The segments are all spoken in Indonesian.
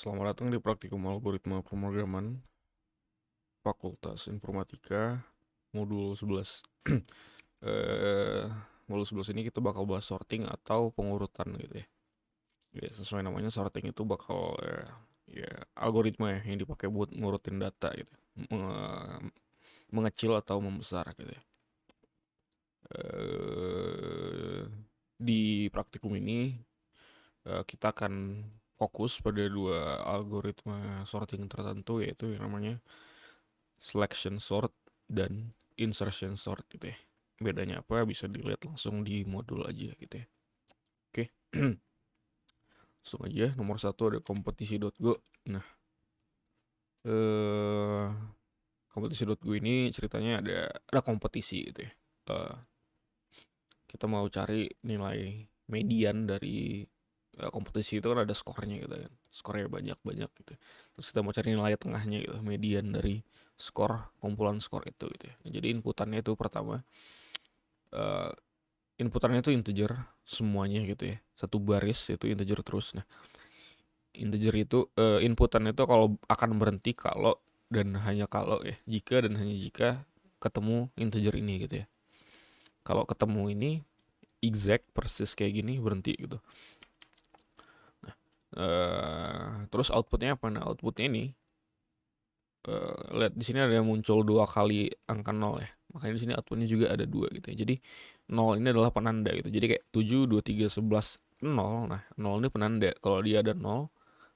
Selamat datang di Praktikum Algoritma Pemrograman Fakultas Informatika Modul 11. eh Modul 11 ini kita bakal bahas sorting atau pengurutan gitu ya. Ya, sesuai namanya sorting itu bakal ya algoritma ya yang dipakai buat ngurutin data gitu. Mengecil atau membesar gitu ya. Eh, di praktikum ini kita akan fokus pada dua algoritma sorting tertentu, yaitu yang namanya selection sort dan insertion sort gitu ya. Bedanya apa bisa dilihat langsung di modul aja gitu ya. Oke. Langsung aja, nomor satu ada kompetisi.go. Nah, eh kompetisi.go ini ceritanya ada kompetisi gitu ya. Eh, kita mau cari nilai median dari kompetisi itu kan ada skornya gitu kan. Skornya banyak-banyak gitu. Terus kita mau cari nilai tengahnya gitu, median dari kumpulan skor itu gitu ya. Jadi inputannya itu pertama eh, inputannya itu integer semuanya gitu ya. Satu baris itu integer terus. Nah, integer itu inputannya itu kalau akan berhenti kalau dan hanya kalau ya, jika dan hanya jika ketemu integer ini gitu ya. Kalau ketemu ini exact persis kayak gini berhenti gitu. Terus outputnya apa? Nah, outputnya ini lihat di sini ada yang muncul dua kali angka 0 ya. Makanya di sini outputnya juga ada dua gitu ya. Jadi 0 ini adalah penanda gitu. Jadi kayak 7, 2, 3, 11, 0. Nah, 0 ini penanda. Kalau dia ada 0,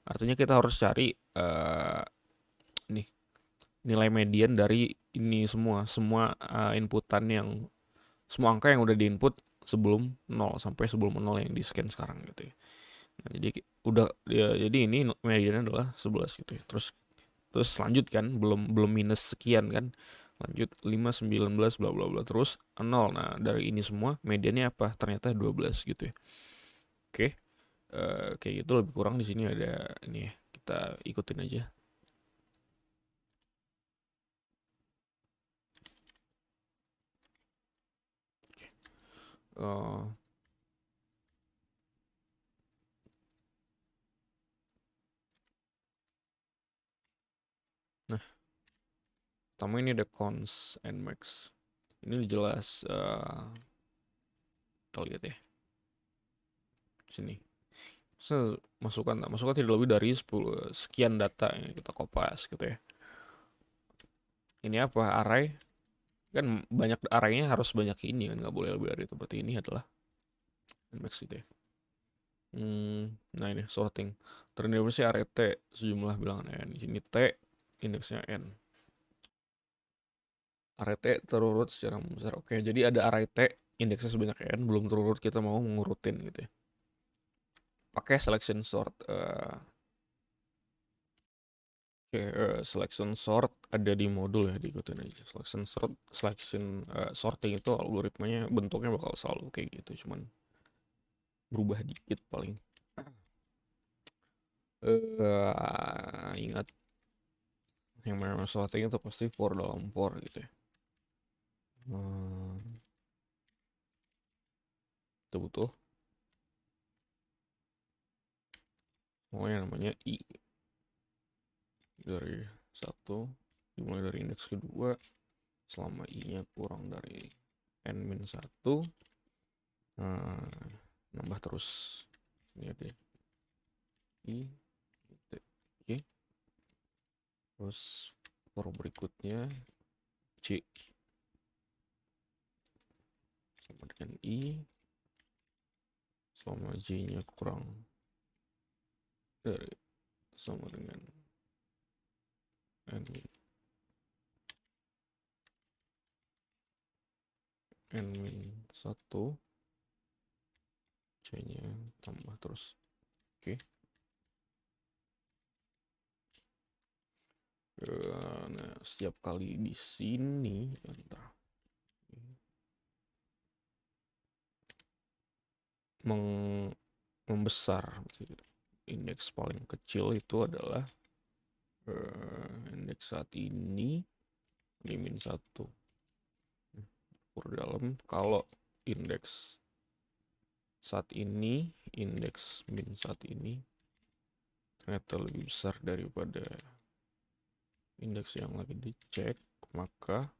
artinya kita harus cari nih nilai median dari ini semua inputan yang semua angka yang udah diinput sebelum 0 sampai sebelum 0 yang di scan sekarang gitu ya. Nah, jadi udah ya, jadi ini mediannya adalah 11 gitu ya. Terus terus lanjut kan, belum belum minus sekian kan, lanjut 5, 19 bla bla bla terus 0. Nah, dari ini semua mediannya apa? Ternyata 12 gitu ya. Oke. Kayak gitu lebih kurang di sini ada ini ya, kita ikutin aja. uh, nah, pertama ini ada cons and max. Ini jelas kita lihat ya sini. Masukan tidak lebih dari 10 sekian data yang kita kopas gitu ya. Ini apa? Array kan, banyak arraynya harus banyak ini kan, nggak boleh lebih dari itu. Berarti ini adalah max gitu ya. Nah ini sorting terdiri dari array T sejumlah bilangan n. Di sini T indeksnya n. Array T terurut secara besar. Oke, jadi ada array T indeksnya sebanyak n belum terurut, kita mau mengurutin gitu ya. Pakai selection sort. Oke, selection sort ada di modul ya, diikutin aja. Sorting itu algoritmanya bentuknya bakal selalu kayak gitu, cuman berubah dikit paling. Ingat yang memang sorting itu pasti for dalam for gitu ya. Itu butuh pokoknya namanya i dari satu dimulai dari indeks kedua selama i nya kurang dari n min 1, nambah terus. Ini ada i oke. Terus for berikutnya c sama dengan i selama j nya kurang dari sama dengan n min 1, c nya tambah terus. Oke. Nah, setiap kali di sini membesar, indeks paling kecil itu adalah indeks saat ini min 1 per dalam. Kalau indeks saat ini, indeks min saat ini ternyata lebih besar daripada indeks yang lagi dicek, maka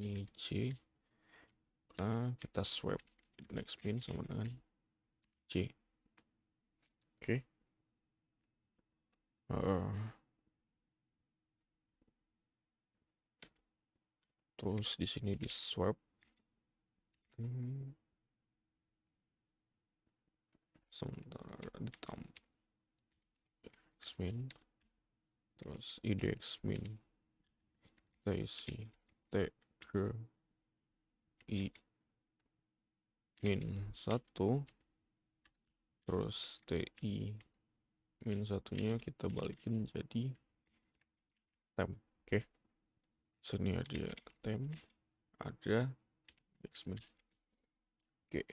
ini C. Nah, kita swap index min sama dengan C. Oke. Terus di sini di swap. Sementara ditambah xmin, terus id xmin kita isi t ke i min 1, terus ti min 1-nya kita balikin jadi temp. Oke, sini ada temp, ada xmin. Oke,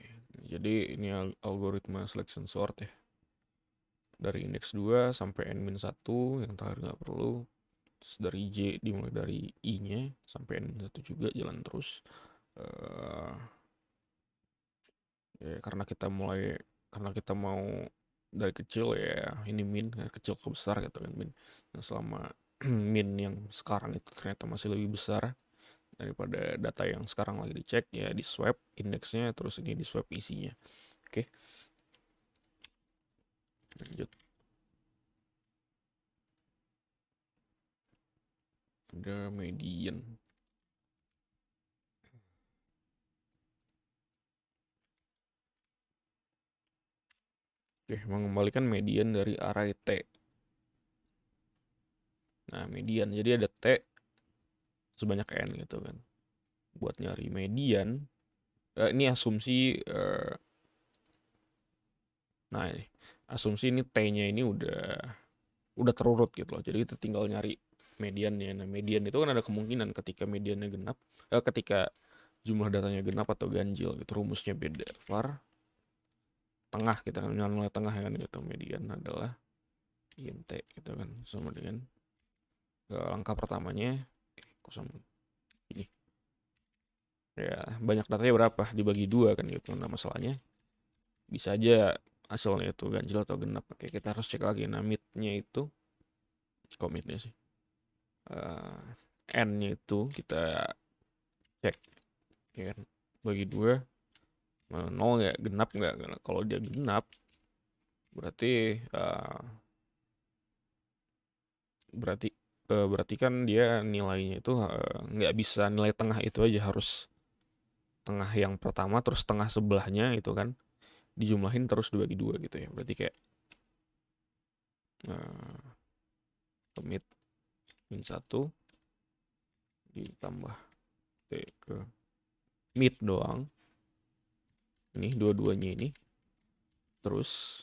jadi ini algoritma selection sort ya, dari indeks 2 sampai n-1 yang terakhir nggak perlu. Terus dari J dimulai dari I-nya sampai n-1 juga jalan terus. Ya, karena kita mau dari kecil ya, ini min dari kecil ke besar gitu kan min. Nah, selama min yang sekarang itu ternyata masih lebih besar daripada data yang sekarang lagi dicek, ya di swap indeksnya, terus ini di swap isinya. Oke, lanjut. Ada median. Oke, mengembalikan median dari array T. Nah, median, jadi ada T sebanyak N gitu kan. Buat nyari median, ini asumsi, nah ini asumsi ini T-nya ini udah terurut gitu loh. Jadi kita tinggal nyari mediannya. Nah, median itu kan ada kemungkinan ketika mediannya genap, ketika jumlah datanya genap atau ganjil gitu, rumusnya beda. Var tengah, kita kan nilai tengah kan gitu. Median adalah int gitu kan, sama dengan langkah pertamanya kosong ini. Ya, banyak datanya berapa dibagi 2 kan gitu. Nah, masalahnya bisa aja hasilnya itu ganjil atau genap. Oke, kita harus cek lagi. Nah, mid-nya itu, commit-nya sih, n-nya itu kita cek ya kan, bagi 2, 0 nggak, genap nggak. Kalau dia genap berarti berarti kan dia nilainya itu nggak bisa nilai tengah itu aja, harus tengah yang pertama terus tengah sebelahnya itu kan dijumlahin terus dibagi 2 gitu ya. Berarti kayak commit min 1 ditambah t ke mid doang, ini dua-duanya ini, terus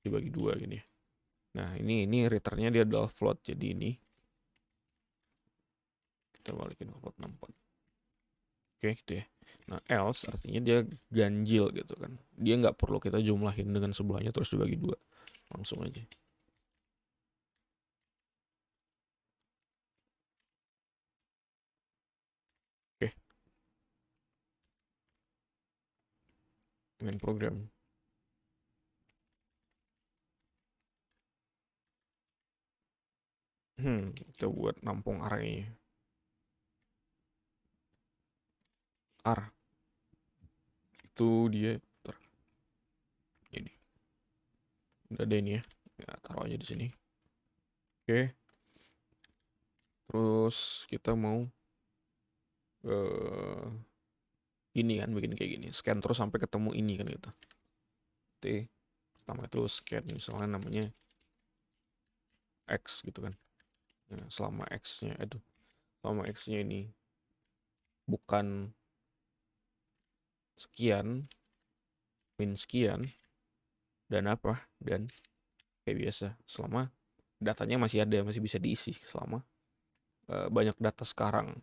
dibagi 2 gini ya. Nah, ini returnnya dia adalah float, jadi ini kita balikin ke float 64. Oke gitu ya. Nah, else artinya dia ganjil gitu kan, dia nggak perlu kita jumlahin dengan sebelahnya terus dibagi 2, langsung aja. Oke, main program. Kita buat nampung array-nya. R itu dia ini udah ada ini ya, taruh aja di sini. Oke, terus kita mau ini kan, bikin kayak gini, scan terus sampai ketemu ini kan gitu. T pertama itu scan, misalnya namanya X gitu kan. Nah, selama X-nya ini bukan sekian, min sekian, dan kayak biasa, selama datanya masih ada, masih bisa diisi, selama banyak data sekarang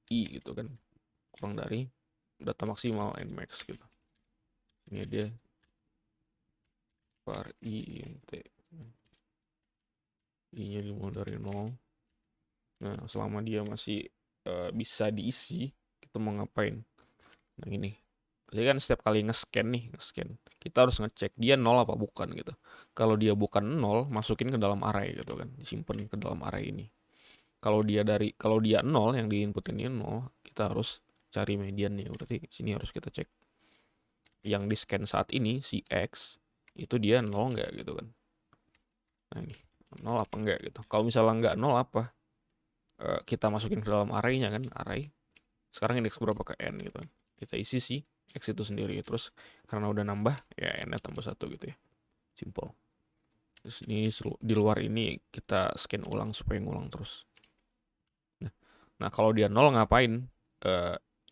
I gitu kan, kurang dari data maksimal nmax gitu. Ini ada var I int I-nya dimulai dari 0. Nah, selama dia masih bisa diisi, kita mau ngapain? Nah, ini Jadi kan setiap kali nge-scan, kita harus ngecek dia nol apa bukan gitu. Kalau dia bukan nol, masukin ke dalam array gitu kan, disimpan ke dalam array ini. Kalau dia nol, yang di input ini nol, kita harus cari mediannya. Berarti sini harus kita cek yang di scan saat ini si X itu dia nol nggak gitu kan. Nah ini nol apa enggak gitu. Kalau misalnya nggak nol apa, kita masukin ke dalam array-nya kan, array. Sekarang indeks berapa ke n gitu kan. Kita isi si X itu sendiri. Terus karena udah nambah, ya n-nya tambah 1 gitu ya. Simple. Terus ini di luar ini kita scan ulang supaya ngulang terus. Nah, kalau dia nol ngapain?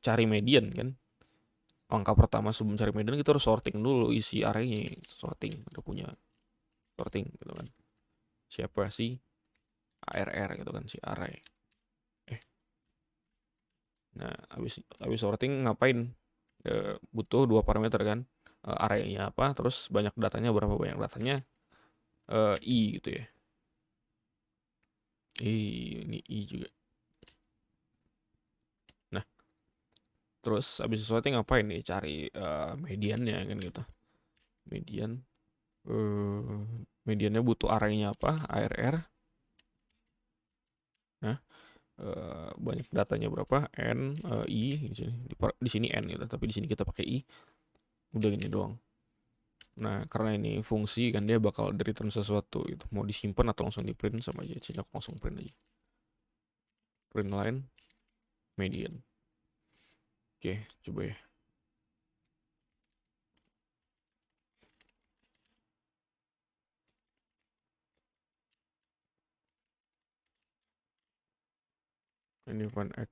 Cari median kan. Angka pertama sebelum cari median kita harus sorting dulu isi array-nya. Sorting, udah punya sorting gitu kan. Siapa sih ARR gitu kan, si array. Nah, habis sorting ngapain? Butuh dua parameter kan. Array-nya apa, terus banyak datanya berapa, banyak datanya i gitu ya. Ini i juga. Nah, terus habis sorting ngapain nih? Cari mediannya kan gitu. Median mediannya butuh array-nya apa? ARR. Nah, banyak datanya berapa? N, i di sini n gitu, tapi di sini kita pakai i. Udah gini doang. Nah, karena ini fungsi kan dia bakal return sesuatu gitu. Mau disimpan atau langsung di print sama aja. Sini aku langsung print aja. Print line median. Oke, coba ya. Ini fun X.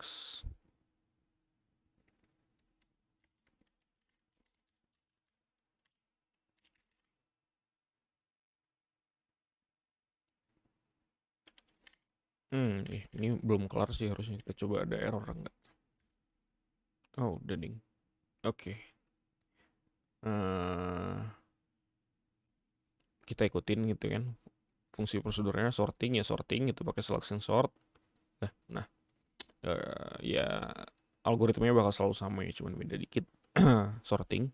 Ini belum kelar sih, harusnya kita coba ada error enggak. Oh, udah ding. Oke. Kita ikutin gitu kan. Fungsi prosedurnya sorting ya sorting gitu pakai selection sort. Nah, ya algoritmanya bakal selalu sama ya, cuman beda dikit. Sorting.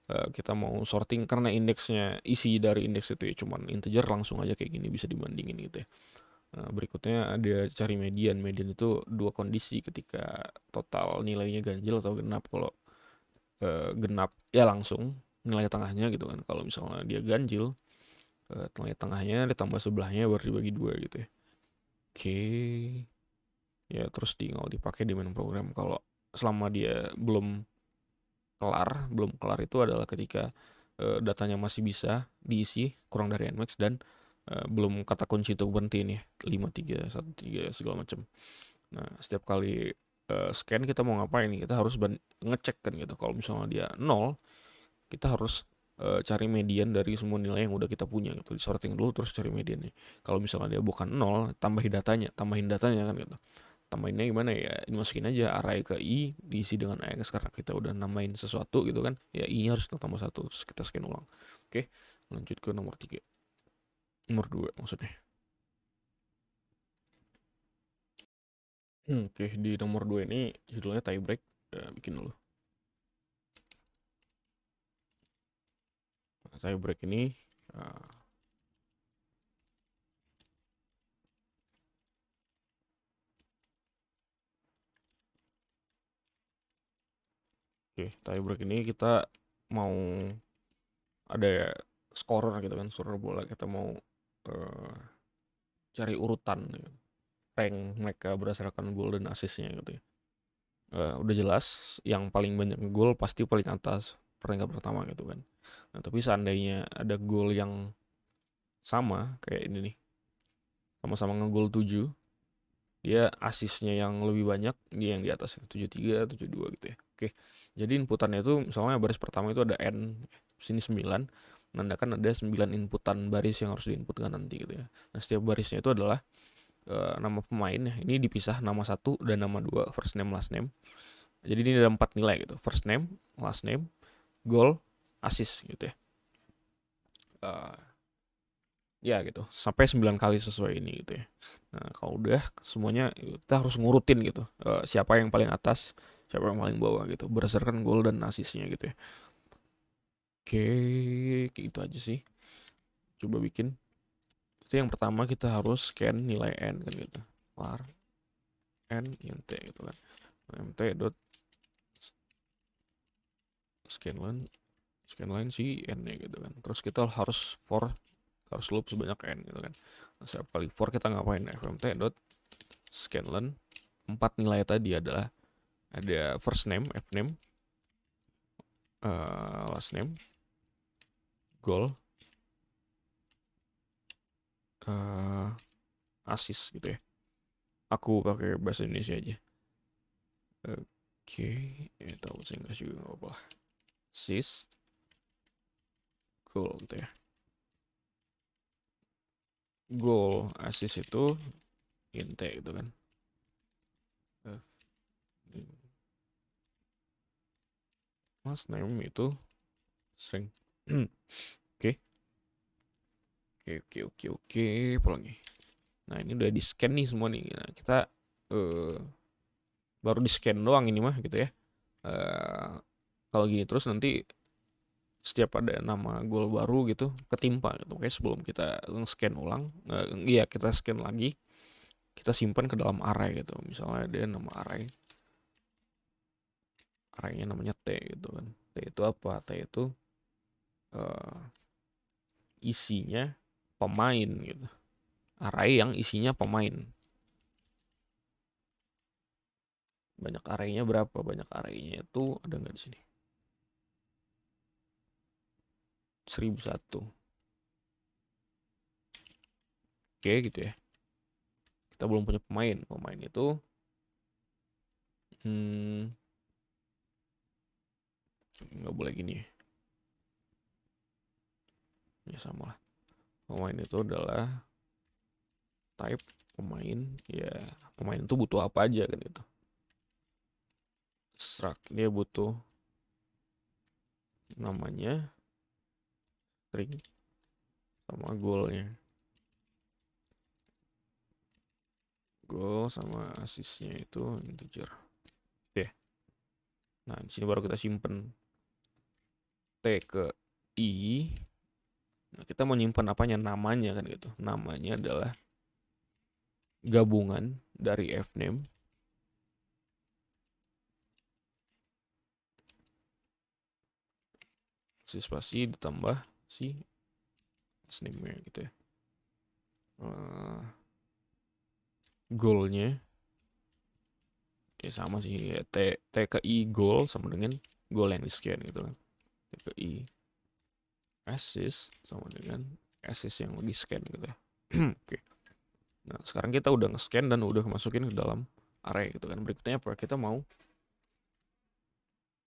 Kita mau sorting karena indeksnya, isi dari indeks itu ya cuman integer, langsung aja kayak gini bisa dibandingin gitu ya. Berikutnya ada cari median. Median itu dua kondisi ketika total nilainya ganjil atau genap. Kalau genap ya langsung nilai tengahnya gitu kan. Kalau misalnya dia ganjil, nilai tengahnya ditambah sebelahnya baru dibagi dua gitu ya. Oke. Ya terus tinggal dipakai di main program. Kalau selama dia belum kelar itu adalah ketika datanya masih bisa diisi kurang dari nmax dan belum kata kunci untuk berhenti nih 5 3 1 3 segala macam. Nah, setiap kali scan kita mau ngapain nih? Kita harus ngecek kan gitu. Kalau misalnya dia 0, kita harus cari median dari semua nilai yang udah kita punya gitu. Di sorting dulu terus cari mediannya. Kalau misalnya dia bukan 0, tambahin datanya kan gitu. Tambahinnya gimana ya? Dimasukin aja array ke i, diisi dengan x karena kita udah namain sesuatu gitu kan. Ya i-nya harus tambah 1, terus kita scan ulang. Oke, lanjut ke nomor 3. Nomor 2 maksudnya. Oke, di nomor 2 ini judulnya tiebreak. Bikin dulu. Tiebreak ini tiebreak ini kita mau ada scorer gitu kan, scorer bola. Kita mau cari urutan gitu, rank mereka berdasarkan gol dan asisnya gitu ya. Udah jelas yang paling banyak gol pasti paling atas, peringkat pertama gitu kan. Nah, tapi seandainya ada gol yang sama kayak ini nih, sama-sama ngegol 7, dia asisnya yang lebih banyak, dia yang di atas 73 72 gitu ya. Oke. Jadi inputannya itu misalnya baris pertama itu ada n, sini 9, menandakan ada 9 inputan baris yang harus diinputkan nanti gitu ya. Nah, setiap barisnya itu adalah nama pemain ya. Ini dipisah nama 1 dan nama 2, first name last name. Jadi ini ada 4 nilai gitu. First name, last name, goal, assist gitu ya. Ya gitu, sampai 9 kali sesuai ini gitu ya. Nah, kalau udah semuanya kita harus ngurutin gitu. Siapa yang paling atas, siapa yang paling bawah gitu berdasarkan gol dan asisnya gitu ya. Oke, gitu aja sih. Coba bikin. Itu yang pertama kita harus scan nilai n kan gitu. Var n int gitu kan. Mt dot scanline si n nya gitu kan. Terus kita harus loop sebanyak n gitu kan. Nah, setiap kali for kita ngapain? Fmt dot scanline 4 nilai tadi adalah ada first name, fname, last name, goal, assist gitu ya. Aku pakai bahasa Indonesia aja. Oke, ini tahu bahasa Inggris juga nggak apa-apa. Assist, goal gitu ya. Goal, assist itu int gitu kan. Last name itu string. Oke. Oke. Apa lagi? Nah, ini udah di scan nih semua nih. Nah, kita baru di scan doang ini mah gitu ya. Kalau gini terus nanti setiap ada nama goal baru gitu ketimpa gitu. Oke, sebelum kita scan ulang, iya kita scan lagi, kita simpan ke dalam array gitu. Misalnya ada nama arraynya namanya T gitu kan. T itu apa? T itu isinya pemain gitu. Array yang isinya pemain. Banyak arraynya berapa? Banyak arraynya itu ada nggak di sini? 1001. Oke gitu ya. Kita belum punya pemain. Pemain itu nggak boleh gini ya. Ya sama lah. Pemain itu adalah type pemain. Ya pemain itu butuh apa aja kan gitu. Struct dia butuh namanya, string, sama goalnya. Goal sama assistnya itu integer. Oke. Nah di sini baru kita simpen T ke I. Nah, kita mau nyimpan apanya? Namanya kan gitu. Namanya adalah gabungan dari fname si spasi ditambah si name-nya gitu ya. Goalnya ya sama sih ya, T ke I goal sama dengan goal yang di scan gitu kan. T ke I assist sama dengan assist yang di scan gitu ya. Oke. Nah sekarang kita udah nge-scan dan udah masukin ke dalam array gitu kan. Berikutnya apa? Kita mau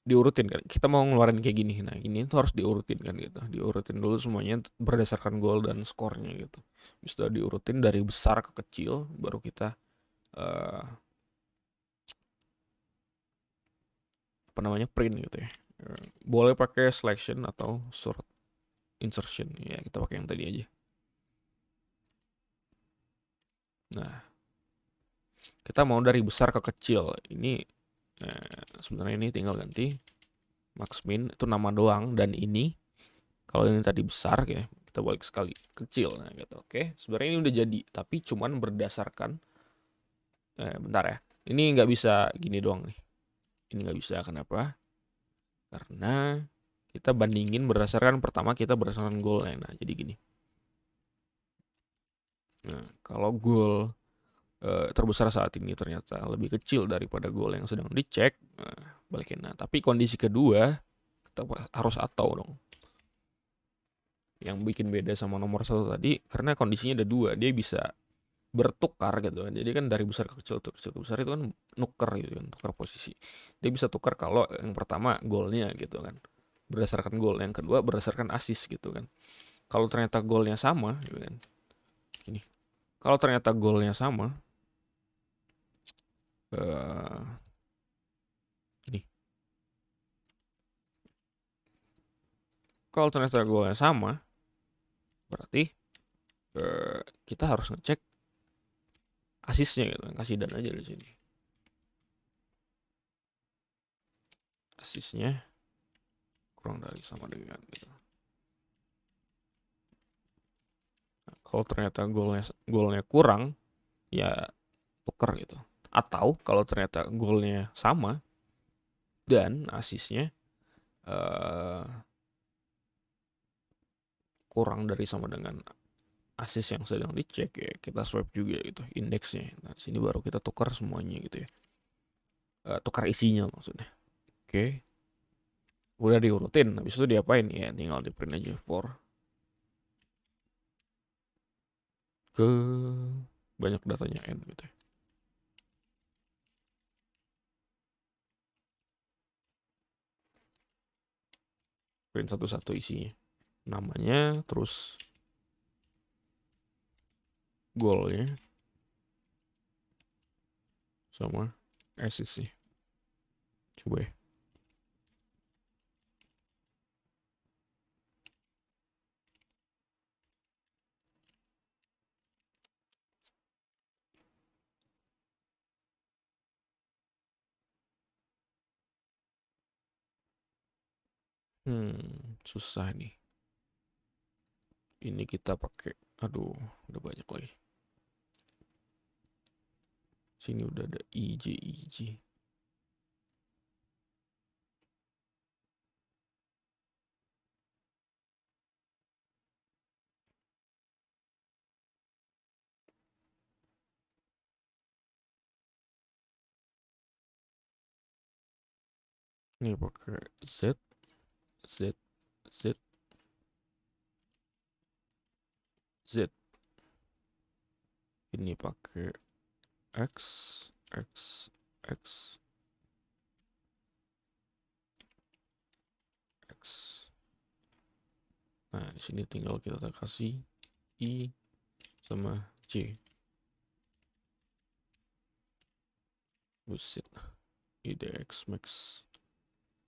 diurutin kan, kita mau ngeluarin kayak gini. Nah ini tuh harus diurutin kan gitu, diurutin dulu semuanya berdasarkan goal dan skornya gitu. Bisa diurutin dari besar ke kecil, baru kita apa namanya, print gitu ya. Boleh pakai selection atau sort insertion ya, kita pakai yang tadi aja. Nah kita mau dari besar ke kecil ini. Sebenarnya ini tinggal ganti max min itu nama doang, dan ini kalau ini tadi besar ya kita balik sekali kecil. Nah gitu. Oke, sebenarnya ini udah jadi, tapi cuman berdasarkan bentar ya, ini nggak bisa gini doang nih, ini nggak bisa. Kenapa? Karena kita bandingin berdasarkan, pertama kita berdasarkan goalnya. Nah jadi gini, nah kalau goal terbesar saat ini ternyata lebih kecil daripada goal yang sedang dicek, balikin. Nah tapi kondisi kedua kita harus atau dong. Yang bikin beda sama nomor satu tadi, karena kondisinya ada dua, dia bisa bertukar gitu kan. Jadi kan dari besar ke kecil ke besar itu kan nuker gitu kan, tukar posisi. Dia bisa tukar kalau yang pertama golnya gitu kan, berdasarkan gol, yang kedua berdasarkan assist gitu kan. Kalau ternyata golnya sama gitu kan. Ini. Kalau ternyata golnya sama, ini. Kalau ternyata golnya sama, berarti kita harus ngecek asisnya gitu kan, kasih dan aja di sini. asisnya kurang dari sama dengan gitu. Nah, kalau ternyata golnya kurang, ya tuker gitu. Atau kalau ternyata golnya sama dan asisnya uh, kurang dari sama dengan asis yang sedang dicek, ya kita swap juga gitu indeksnya. Nah, sini baru kita tukar semuanya gitu ya. Tukar isinya maksudnya. Oke. Udah diurutin, habis itu diapain? Ya tinggal di print aja for ke banyak datanya n gitu ya. Print satu-satu isinya. Namanya, terus goalnya, sama assist sih. Coba ya. Susah nih. Ini kita pakai, aduh, udah banyak lagi. Sini udah ada IJ. Ini pakai Z, Z, Z, Z. Ini pakai X, X, X, X. Nah, di sini tinggal kita kasih I sama J. Buset. IDX Max.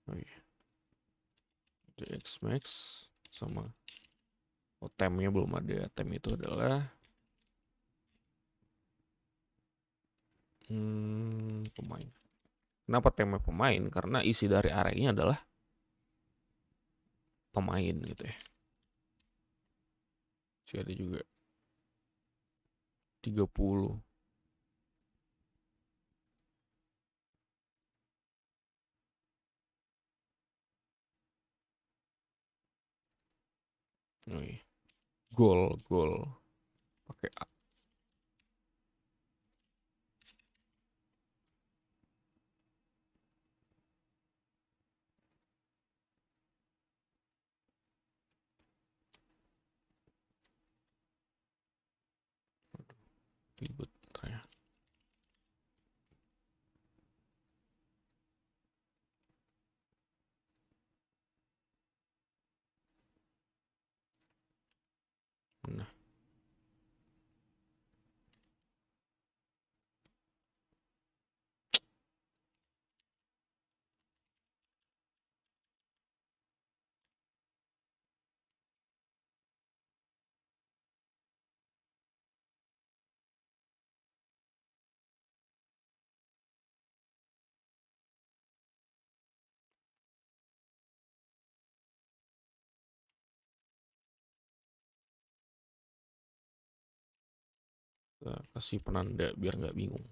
Oh iya. IDX Max sama temnya belum ada. Tem itu adalah pemain. Kenapa temnya pemain? Karena isi dari arraynya adalah pemain gitu ya. Masih ada juga 30. Oh iya. Gol pakai A. Ribet ya. Nah, kita kasih penanda biar nggak bingung.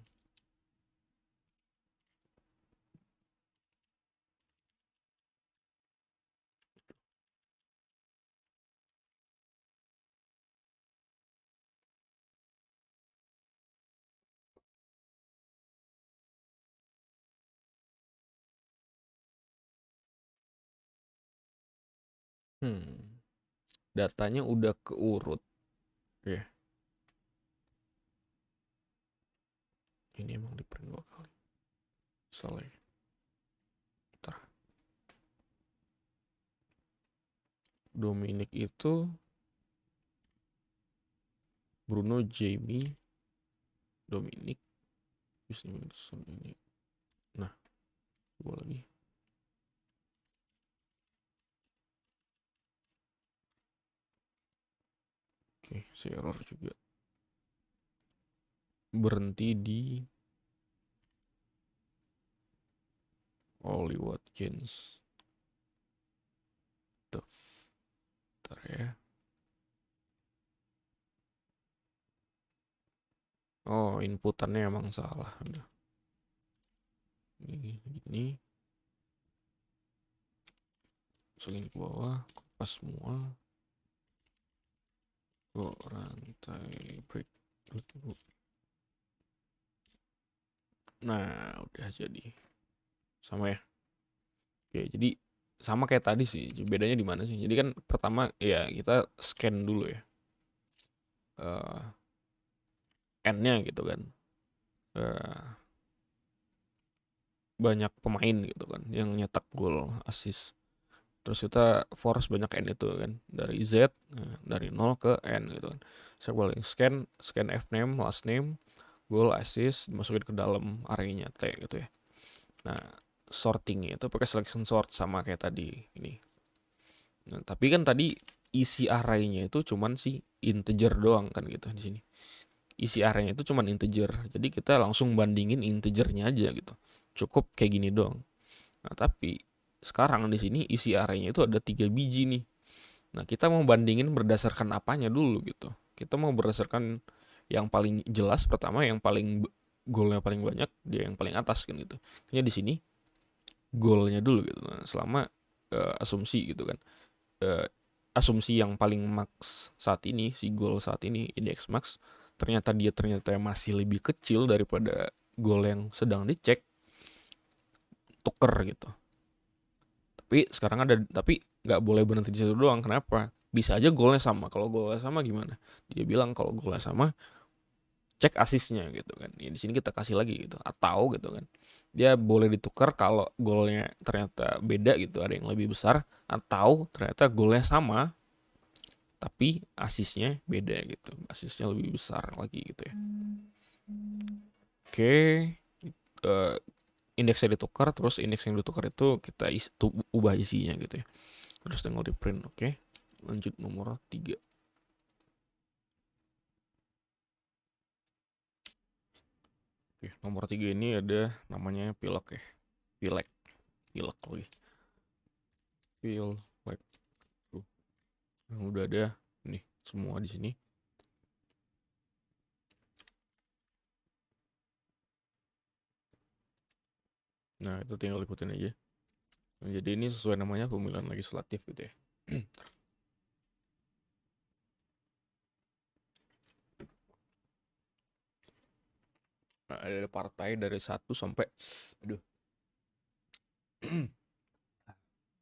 Datanya udah keurut ya. Ini emang di print 2 kali. Salah ya. Bentar. Dominic itu Bruno, Jamie, Dominic, ini. Nah, dua lagi. Oke, saya error juga. Berhenti di Ollie Watkins. Bentar ya. Oh, inputannya emang salah. Udah. Ini masukin ke bawah, kopas semua. Rantai break. Nah, udah jadi. Sama ya. Oke, jadi sama kayak tadi sih. Bedanya di mana sih? Jadi kan pertama ya kita scan dulu ya. N-nya gitu kan. Eh, banyak pemain gitu kan yang nyetak gol, assist. Terus kita force banyak N itu kan. Dari Z, dari 0 ke N gitu kan. Saya boleh scan F name, last name, goal, assist, dimasukin ke dalam arraynya T gitu ya. Nah, sortingnya itu pakai selection sort sama kayak tadi ini. Nah, tapi kan tadi isi arraynya itu cuman si integer doang kan gitu di sini. Isi arraynya itu cuman integer. Jadi kita langsung bandingin integernya aja gitu. Cukup kayak gini doang. Nah, tapi sekarang di sini isi arraynya itu ada 3 biji nih. Nah, kita mau bandingin berdasarkan apanya dulu gitu. Kita mau berdasarkan yang paling jelas pertama, yang paling golnya paling banyak, dia yang paling atas kan gitu. Kayaknya di sini golnya dulu gitu. Nah, selama asumsi gitu kan. Eh, asumsi yang paling max saat ini, si gol saat ini indeks max, ternyata masih lebih kecil daripada gol yang sedang dicek, tuker gitu. Tapi nggak boleh berhenti di situ doang. Kenapa? Bisa aja golnya sama. Kalau golnya sama gimana? Dia bilang kalau golnya sama, cek asisnya gitu kan. Ya, di sini kita kasih lagi gitu. Atau gitu kan. Dia boleh ditukar kalau golnya ternyata beda gitu, ada yang lebih besar, atau ternyata golnya sama tapi asisnya beda gitu. Asisnya lebih besar lagi gitu ya. Oke, uh, indeksnya ditukar, terus indeks yang ditukar itu kita ubah isinya gitu ya. Terus tinggal di print. Oke, lanjut nomor 3. Oke, nomor 3 ini ada namanya pilek ya. Pilek. Pilek lagi. Pilek. Nah, udah ada nih semua di sini. Nah, itu tinggal ikutin aja. Nah, jadi ini sesuai namanya pemilihan legislatif gitu ya. Nah, ada partai dari 1 sampai aduh.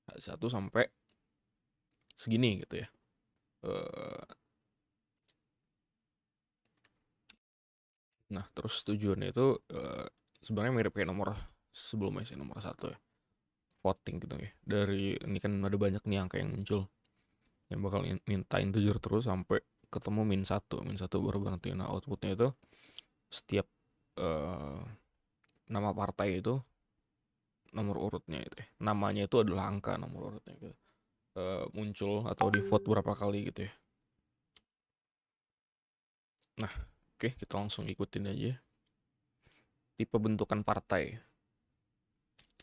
1 sampai segini gitu ya. Nah, terus tujuannya itu sebenarnya mirip kayak nomor sebelumnya sih, nomor 1 ya. Voting gitu ya. Dari ini kan ada banyak nih angka yang muncul. Yang bakal minta integer terus sampai ketemu -1. -1 baru berhenti. Nah, outputnya itu setiap eh, nama partai itu nomor urutnya itu ya. Namanya itu adalah angka nomor urutnya gitu. Muncul atau di vote berapa kali gitu ya. Nah, oke, kita langsung ikutin aja. Tipe bentukan partai.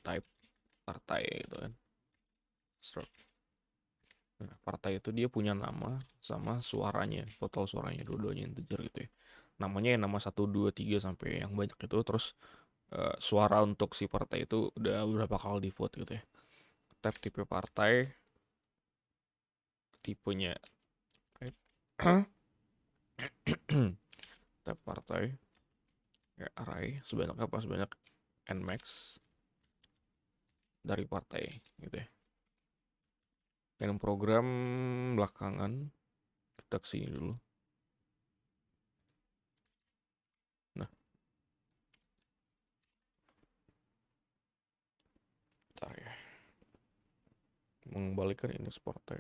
Type partai gitu kan. Stroke. Nah, partai itu dia punya nama sama suaranya, total suaranya dua-duanya integer gitu ya. Namanya yang nama 1, 2, 3 sampai yang banyak itu, terus suara untuk si partai itu udah berapa kali di vote gitu ya. Tab tipe partai, tipenya tab partai, ya, array sebanyak apa, sebanyak nmax dari partai gitu ya. Dan program belakangan kita kesini dulu. Nah, bentar ya, mengembalikan ini partai.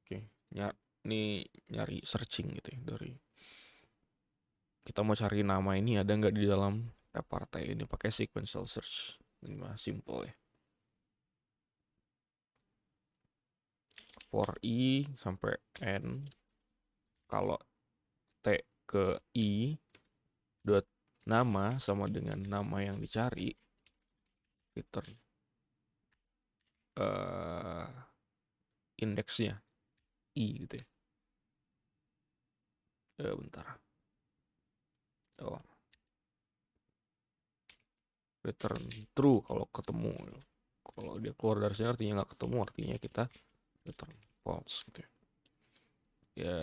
Oke, ini nyari searching gitu ya, dari kita mau cari nama ini ada nggak di dalam tab partai ini, pakai sequential search. Ini mah simple ya. For i sampai n, kalau t ke i, dot nama sama dengan nama yang dicari, return indeksnya i gitu ya. Bentar. Oh, return true kalau ketemu. Kalau dia keluar dari sini artinya nggak ketemu, artinya kita return false gitu ya. Ya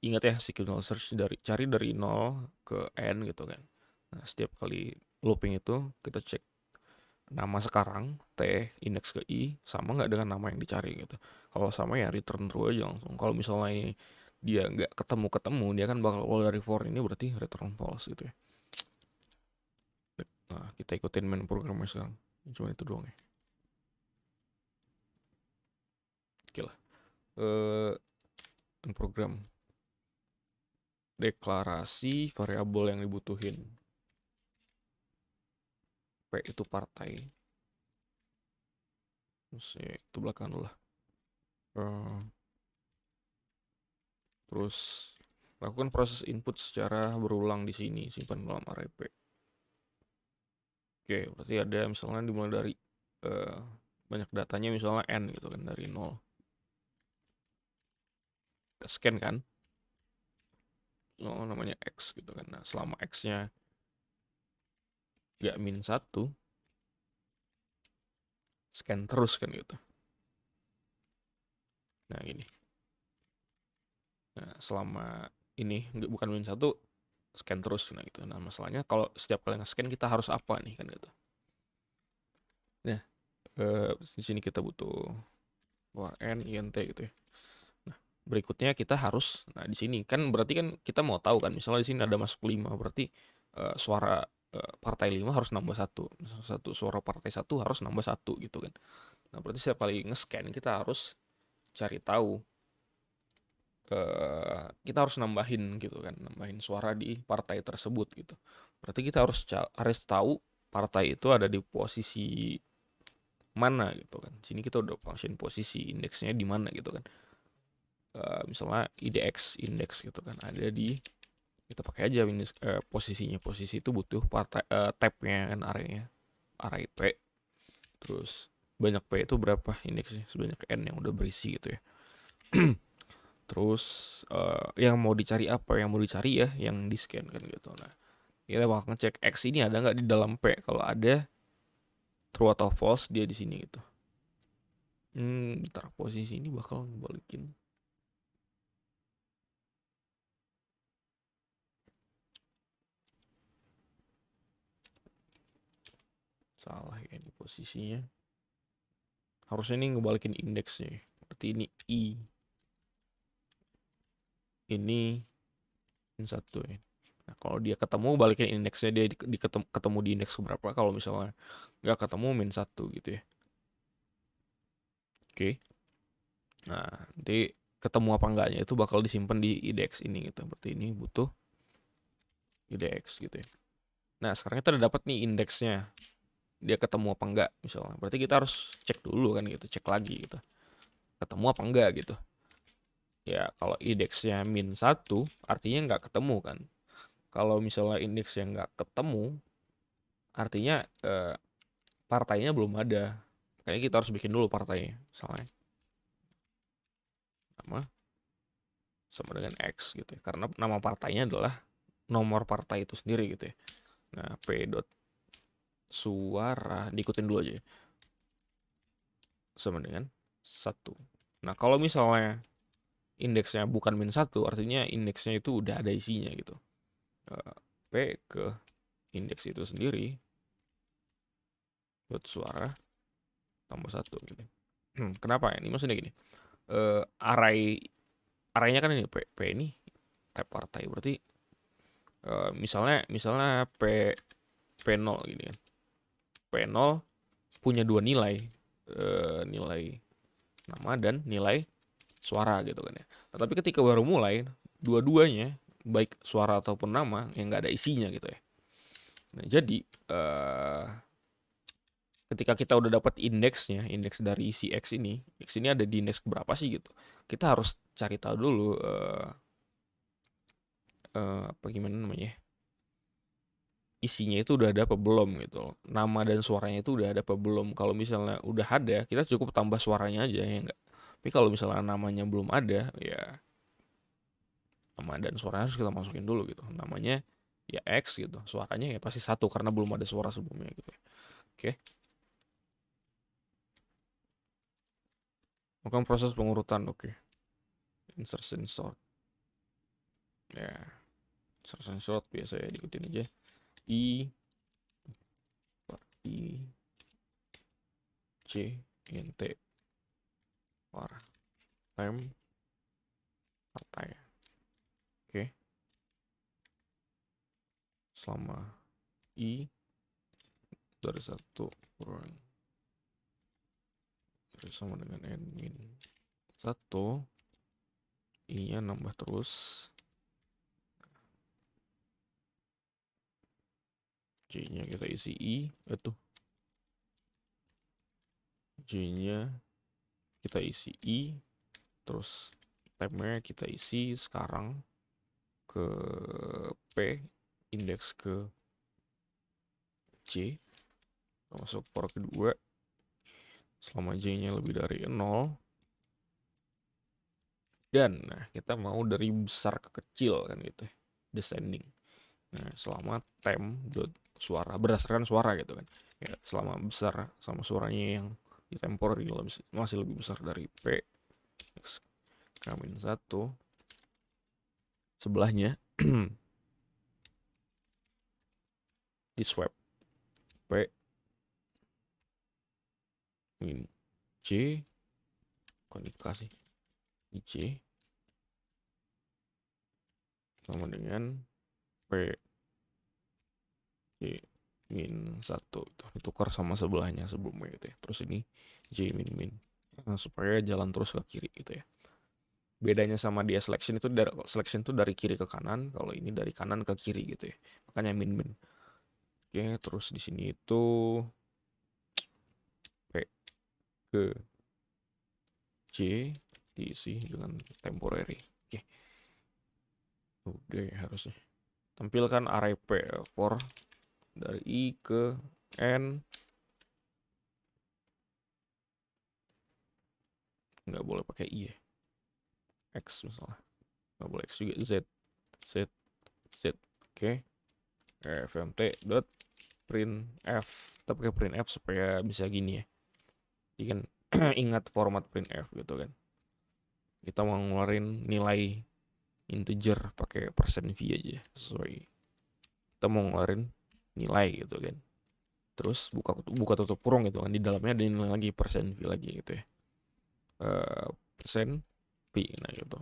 ingat ya, signal search cari dari 0 ke n gitu kan. Nah, setiap kali looping itu kita cek nama sekarang T indeks ke I sama nggak dengan nama yang dicari gitu. Kalau sama ya return true aja langsung. Kalau misalnya ini dia nggak ketemu, dia kan bakal keluar dari for ini, berarti return false gitu ya. Nah, kita ikutin main programnya sekarang. Cuma itu doang ya. Oke lah. Program deklarasi variabel yang dibutuhin. P itu partai. Terus ya, itu belakang dulu lah. Terus lakukan proses input secara berulang di sini, simpan dalam array P. Oke, berarti ada misalnya dimulai dari banyak datanya misalnya n gitu kan, dari 0. Kita scan kan. Oh, namanya X gitu kan. Nah, selama X-nya gak min 1, scan terus kan gitu. Nah, gini. Nah, selama ini bukan min 1, scan terus. Nah, gitu. Nah, masalahnya kalau setiap kali nge-scan kita harus apa nih kan gitu. Nah, di sini kita butuh var n int gitu ya. Nah, berikutnya kita harus, nah di sini kan berarti kan kita mau tahu kan, misalnya di sini ada masuk 5, berarti suara partai 5 harus nambah 1. Suara partai 1 harus nambah 1 gitu kan. Nah, berarti setiap kali nge-scan kita harus cari tahu, kita harus nambahin gitu kan, nambahin suara di partai tersebut gitu. Berarti kita harus tahu partai itu ada di posisi mana gitu kan. Sini kita udah function posisi, indeksnya di mana gitu kan. Misalnya idx index gitu kan ada di, kita pakai aja posisinya. Posisi itu butuh partai tabnya kan, array P, terus banyak P itu berapa indeksnya, sebanyak n yang udah berisi gitu ya. Terus yang mau dicari apa, yang mau dicari ya yang di scan kan gitu. Nah, kita bakal ngecek X ini ada nggak di dalam P. Kalau ada, true atau false dia di sini gitu. Bentar, posisi ini bakal balikin. Salah ya ini posisinya. Harusnya ini ngebalikin indeksnya. Berarti ini I. Ini satu ya. Nah, kalau dia ketemu, balikin indeksnya, dia ketemu di indeks berapa. Kalau misalnya nggak ketemu, min 1 gitu ya. Oke. Nah, nanti ketemu apa enggaknya itu bakal disimpan di IDX ini gitu. Berarti ini butuh IDX gitu ya. Nah, sekarang kita udah dapat nih indeksnya. Dia ketemu apa enggak misalnya. Berarti kita harus cek dulu kan gitu, cek lagi gitu. Ketemu apa enggak gitu. Ya, kalau indeksnya min 1 artinya nggak ketemu kan. Kalau misalnya indeks yang nggak ketemu, artinya partainya belum ada. Kayaknya kita harus bikin dulu partainya. Misalnya nama sama dengan X gitu ya. Karena nama partainya adalah nomor partai itu sendiri gitu ya. Nah, P dot suara diikutin dulu aja ya. Sama dengan 1. Nah, kalau misalnya indeksnya bukan min 1, artinya indeksnya itu udah ada isinya gitu. P ke indeks itu sendiri dot suara tambah 1 gitu. Kenapa ya? Ini maksudnya gini. Arraynya kan ini P ini tab partai. Berarti misalnya P0 gini kan. P0 punya dua nilai. Nilai nama dan nilai suara gitu kan ya. Nah, tapi ketika baru mulai, dua-duanya baik suara ataupun nama yang nggak ada isinya gitu ya. Nah, jadi ketika kita udah dapat indeksnya, indeks dari si X ini ada di indeks berapa sih gitu. Kita harus cari tahu dulu apa gimana namanya? isinya itu udah ada apa belum gitu. Nama dan suaranya itu udah ada apa belum. Kalau misalnya udah ada, kita cukup tambah suaranya aja ya enggak. Tapi kalau misalnya namanya belum ada, ya nama dan suaranya harus kita masukin dulu gitu. Namanya ya X gitu. Suaranya ya pasti satu karena belum ada suara sebelumnya gitu. Oke. Melakukan proses pengurutan, oke. Insertion sort. Ya, insertion sort biasa ya diikutin aja. I C int var time partai. Oke. Selama I dari 1 kurang dari sama dengan n min 1, I nya nambah terus, J nya kita isi I, J nya kita isi I, terus time-nya kita isi sekarang ke P, indeks ke J, masuk for kedua, selama J nya lebih dari 0, dan nah kita mau dari besar ke kecil kan gitu, descending. Nah selama temp dot suara berdasarkan suara gitu kan ya, selama besar sama suaranya yang di temporary masih lebih besar dari P X K-1 sebelahnya di swap P min C kok dikasih di C sama dengan P C min 1 itu ditukar sama sebelahnya sebelumnya gitu ya. Terus ini J min min, nah, supaya jalan terus ke kiri gitu ya. Bedanya sama dia selection itu dari kiri ke kanan, kalau ini dari kanan ke kiri gitu ya. Makanya min min. Oke, terus di sini itu P ke C diisi dengan temporary. Oke. Udah ya harusnya. Tampilkan array P for dari I ke N. Nggak boleh pakai I ya. X misalnya. Nggak boleh X juga. Z. Z. Z. Oke. fmt dot print F. Kita pakai print F supaya bisa gini ya. Jadi kan ingat format printf gitu kan. Kita mau ngeluarin nilai integer pakai %v aja sesuai. Kita mau ngeluarin nilai gitu kan. Terus buka tutup kurung gitu kan, di dalamnya ada nilai lagi %v lagi gitu ya. Persen v, nah gitu.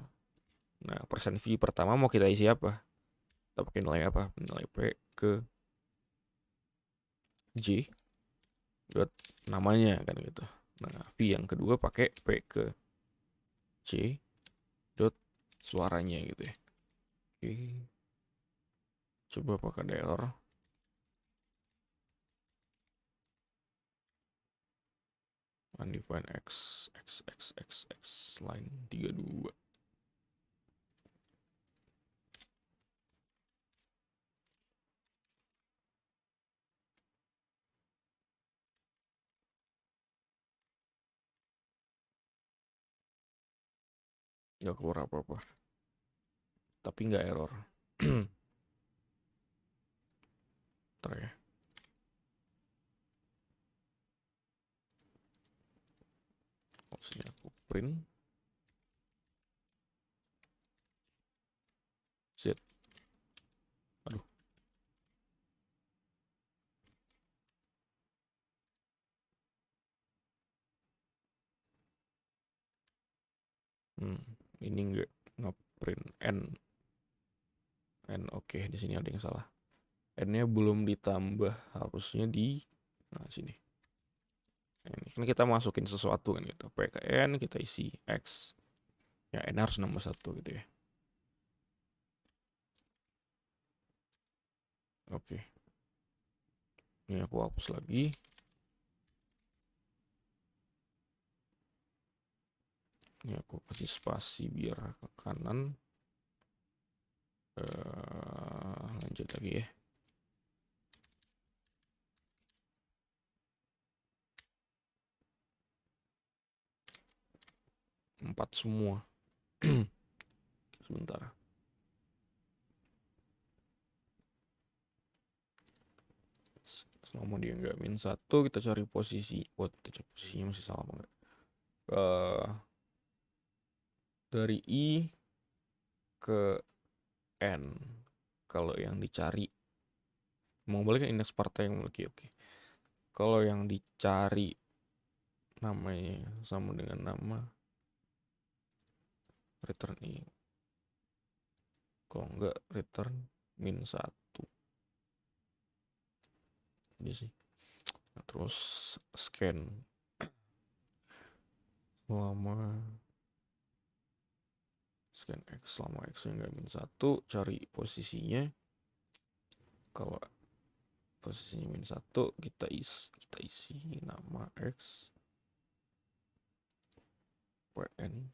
Nah %v pertama mau kita isi apa? Kita pakai nilai apa? Nilai P ke J dot namanya kan gitu. Nah v yang kedua pakai P ke C dot suaranya gitu ya. Oke. Coba pakai error. Undefined x line 32. Nggak keluar apa-apa. Tapi nggak error. Ntar ya. Kalau sini aku print Z. Aduh. Ini nggak print N. N oke, di sini ada yang salah. N-nya belum ditambah, harusnya di sini. Ini kan kita masukin sesuatu kan gitu. PKN kita isi X. Ya N harus nambah 1 gitu ya. Oke. Ini aku hapus lagi. Ini aku kasih spasi biar ke kanan. Lanjut lagi ya. 4 semua. Sebentar. Selama dia nggak min 1, kita cari posisi. Kita cek posisinya masih salah apa enggak. Dari I ke N. Kalau yang dicari, mau balik ke indeks partai yang memiliki, oke. Kalau yang dicari namanya sama dengan nama return I. Kalau enggak return min 1. Ini sih. Nah, terus scan selama scan X, selama X nya enggak min 1, cari posisinya. Kalau posisinya min 1, kita isi nama X WN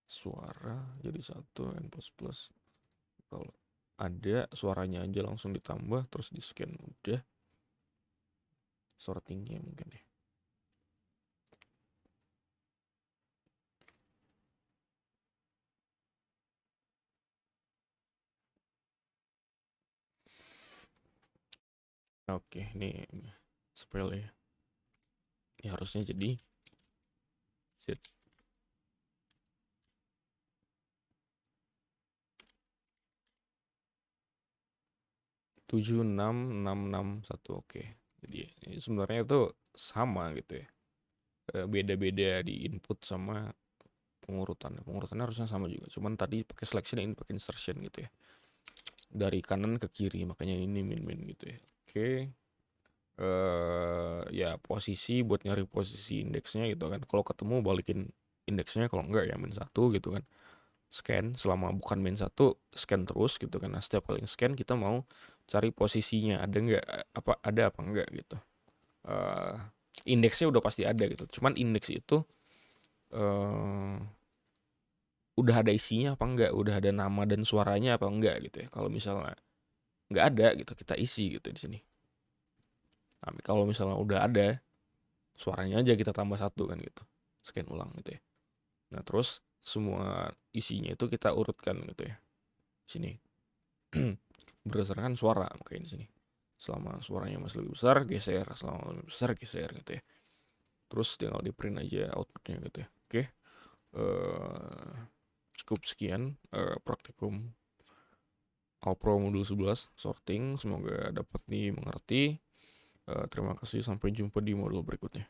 suara jadi 1 N plus. Kalau ada suaranya aja langsung ditambah terus di scan, udah. Sortingnya mungkin ya. Oke, ini spell ya. Ini harusnya jadi set 76661. Oke. Jadi ini sebenarnya itu sama gitu ya. Beda-beda di input sama pengurutannya. Pengurutannya harusnya sama juga. Cuman tadi pakai selection, ini pakai insertion gitu ya. Dari kanan ke kiri, makanya ini min gitu ya. Oke. Ya posisi buat nyari posisi indeksnya gitu kan. Kalau ketemu balikin indeksnya, kalau enggak ya min 1 gitu kan. Scan selama bukan min 1, scan terus gitu kan. Nah, setiap kali scan kita mau cari posisinya ada enggak, ada apa enggak gitu. Indeksnya udah pasti ada gitu. Cuman indeks itu udah ada isinya apa enggak, udah ada nama dan suaranya apa enggak gitu ya. Kalau misalnya enggak ada gitu, kita isi gitu di sini. Tapi kalau misalnya udah ada, suaranya aja kita tambah 1 kan gitu. Scan ulang gitu ya. Nah, terus semua isinya itu kita urutkan gitu ya. Sini. Berdasarkan suara, kayak di sini. Selama suaranya masih lebih besar, geser. Selama lebih besar, geser gitu ya. Terus tinggal di print aja outputnya gitu ya. Oke. Cukup sekian praktikum Alpro modul 11 sorting. Semoga dapat dimengerti. Terima kasih, sampai jumpa di modul berikutnya.